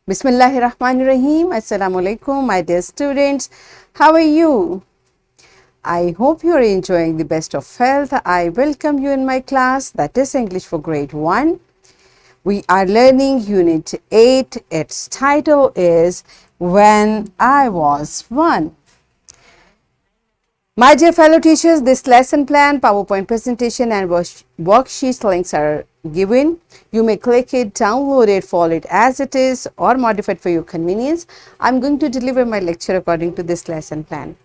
Bismillahirrahmanirrahim. Assalamu alaikum, my dear students. How are you? I hope you are enjoying the best of health. I welcome you in my class, that is English for grade 1. We are learning Unit 8. Its title is When I Was One. My dear fellow teachers, this lesson plan, PowerPoint presentation and worksheet links are given. You may click it, download it, follow it as it is or modify it for your convenience. I'm going to deliver my lecture according to this lesson plan.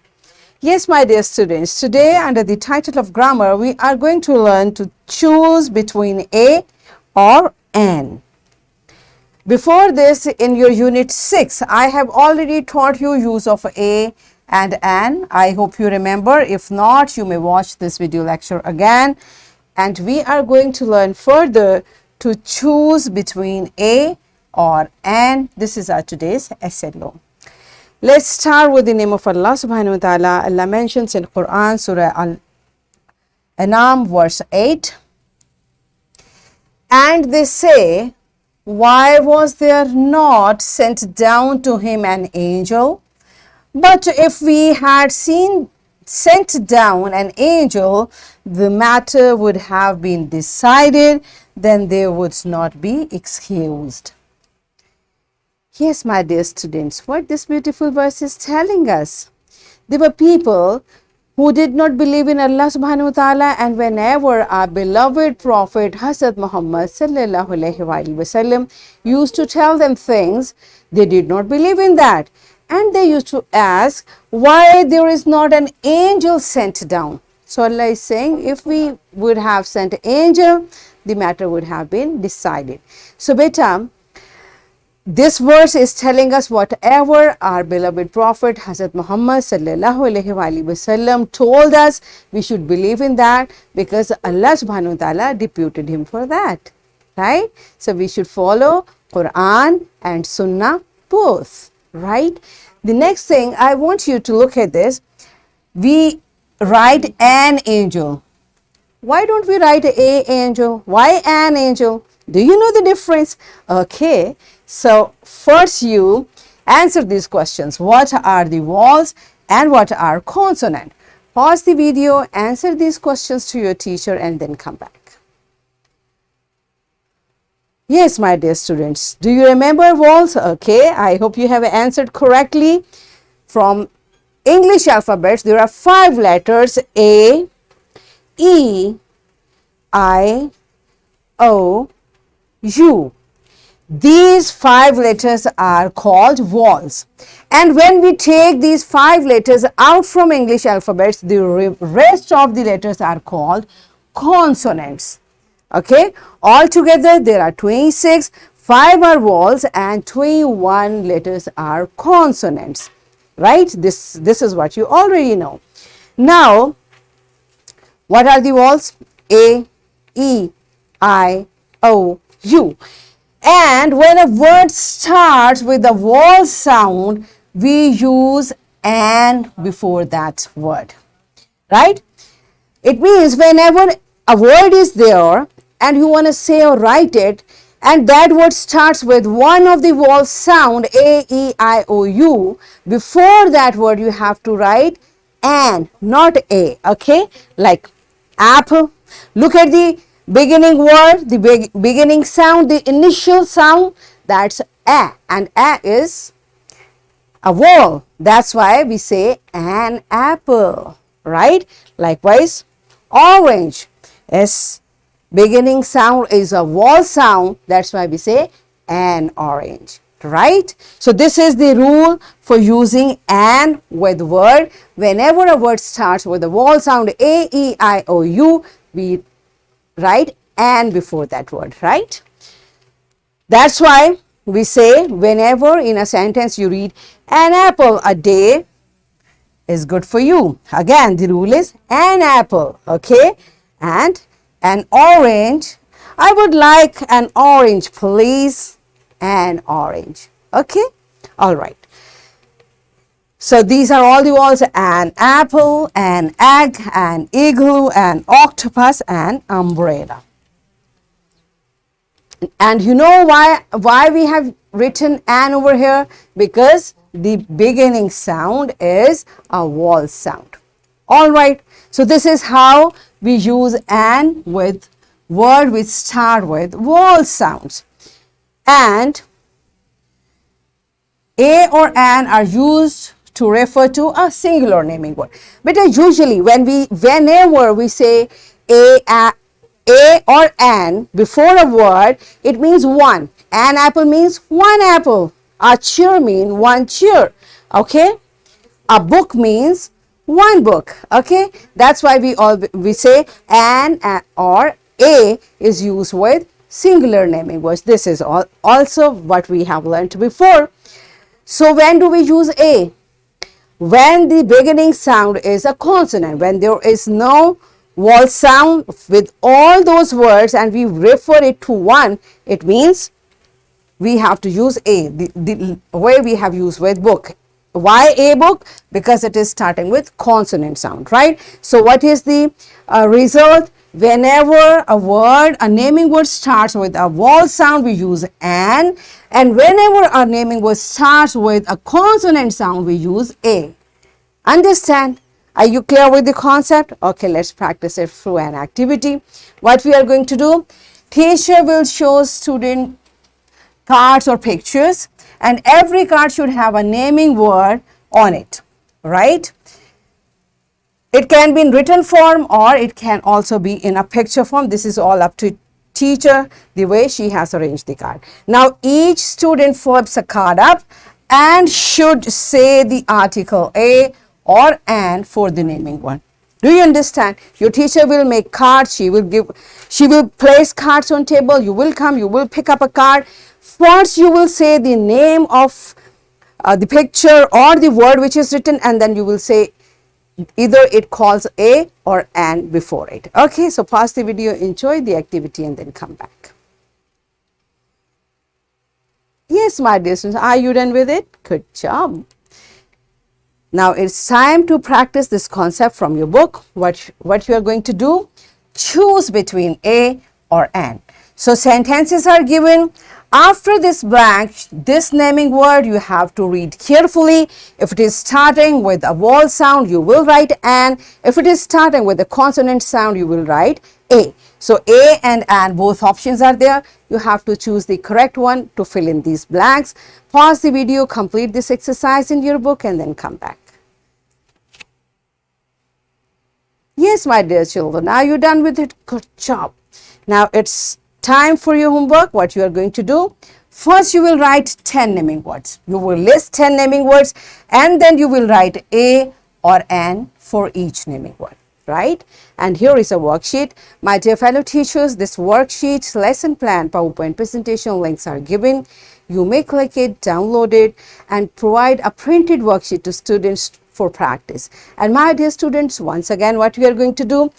Yes, my dear students, today under the title of grammar, we are going to learn to choose between a or an. Before this, in your Unit 6, I have already taught you use of a and an. I hope you remember. If not, you may watch this video lecture again. And we are going to learn further to choose between a or an. This is our today's essay law. Let's start with the name of Allah subhanahu wa ta'ala. Allah mentions in Quran, Surah Al-An'am, verse 8. And they say, why was there not sent down to him an angel? But if we had sent down an angel, the matter would have been decided, then they would not be excused. Yes, my dear students, what this beautiful verse is telling us. There were people who did not believe in Allah subhanahu wa ta'ala, and whenever our beloved Prophet Hazrat Muhammad sallallahu alaihi wasallam used to tell them things, they did not believe in that. And they used to ask why there is not an angel sent down. So Allah is saying, if we would have sent an angel, the matter would have been decided. So beta, this verse is telling us whatever our beloved Prophet Hazrat Muhammad sallallahu alaihi wasallam told us, we should believe in that because Allah subhanahu wa ta'ala deputed him for that. Right? So we should follow Quran and Sunnah both. Right? The next thing I want you to look at this. We write an angel. Why don't we write a angel? Why an angel? Do you know the difference? Okay. So first you answer these questions. What are the vowels and what are consonant? Pause the video, answer these questions to your teacher and then come back. Yes, my dear students, do you remember vowels? Okay, I hope you have answered correctly. From English alphabets, there are 5 letters: A, E, I, O, U. These 5 letters are called vowels. And when we take these 5 letters out from English alphabets, the rest of the letters are called consonants. Okay, altogether there are 26, 5 are vowels and 21 letters are consonants, right? This is what you already know. Now, what are the vowels? A, E, I, O, U. And when a word starts with a vowel sound, we use an before that word, right? It means whenever a word is there and you want to say or write it, and that word starts with one of the vowel sound, A, E, I, O, U, before that word you have to write an, not a, okay? Like apple. Look at the beginning word, the beginning sound, the initial sound, that's a, and a is a vowel. That's why we say an apple, right? Likewise, orange. S, beginning sound is a vowel sound. That's why we say an orange, right? So this is the rule for using an with word. Whenever a word starts with a vowel sound A, E, I, O, U, we write an before that word, right? That's why we say whenever in a sentence you read an apple a day is good for you. Again, the rule is an apple, okay? And an orange, I would like an orange, please. An orange, okay? All right. So these are all the vowels: an apple, an egg, an igloo, an octopus, and umbrella. And you know why we have written an over here? Because the beginning sound is a vowel sound. All right. So this is how we use an with word which start with vowel sounds. And a or an are used to refer to a singular naming word. But usually whenever we say a or an before a word, it means one. An apple means one apple. A chair means one chair. Okay. A book means one book. Okay. That's why we say an or a is used with singular naming words. This is also what we have learned before. So when do we use a? When the beginning sound is a consonant, when there is no vowel sound with all those words and we refer it to one, it means we have to use a, the way we have used with book. Why a book? Because it is starting with consonant sound, right? So what is the result? Whenever a naming word starts with a vowel sound, we use an, and whenever a naming word starts with a consonant sound, we use a. Understand? Are you clear with the concept? Okay, let's practice it through an activity. What we are going to do? Teacher will show student cards or pictures, and every card should have a naming word on it, right? It can be in written form or it can also be in a picture form. This is all up to teacher, the way she has arranged the card. Now each student flips a card up and should say the article a or an for the naming word. Do you understand? Your teacher will make cards. She will place cards on table. You will come, you will pick up a card. First you will say the name of the picture or the word which is written, and then you will say either it calls a or an before it. Okay, so pause the video, enjoy the activity, and then come back. Yes, my dear students, are you done with it? Good job. Now it's time to practice this concept from your book. What you are going to do? Choose between a or an. So sentences are given. After this blank, this naming word you have to read carefully. If it is starting with a vowel sound, you will write an. If it is starting with a consonant sound, you will write a. So a and an, both options are there. You have to choose the correct one to fill in these blanks. Pause the video, complete this exercise in your book, and then come back. Yes, my dear children, are you done with it? Good job. Now it's time for your homework. What you are going to do? First, you will write 10 naming words. You will list 10 naming words, and then you will write a or an for each naming word, right? And here is a worksheet. My dear fellow teachers, this worksheet, lesson plan, PowerPoint presentation links are given. You may click it, download it, and provide a printed worksheet to students for practice. And my dear students, once again, what we are going to do?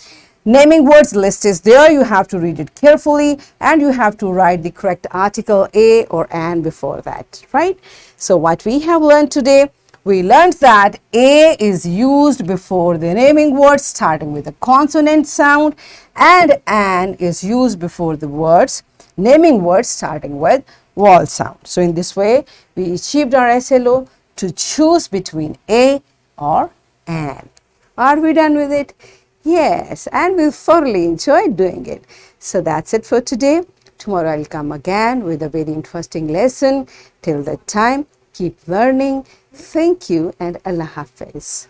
Naming words list is there. You have to read it carefully, and you have to write the correct article a or an before that, right? So what we have learned today, we learned that a is used before the naming word starting with a consonant sound, and an is used before the naming words starting with vowel sound. So in this way, we achieved our SLO to choose between a or an. Are we done with it? Yes, and we thoroughly enjoyed doing it. So that's it for today. Tomorrow I'll come again with a very interesting lesson. Till that time, keep learning. Thank you, and Allah Hafiz.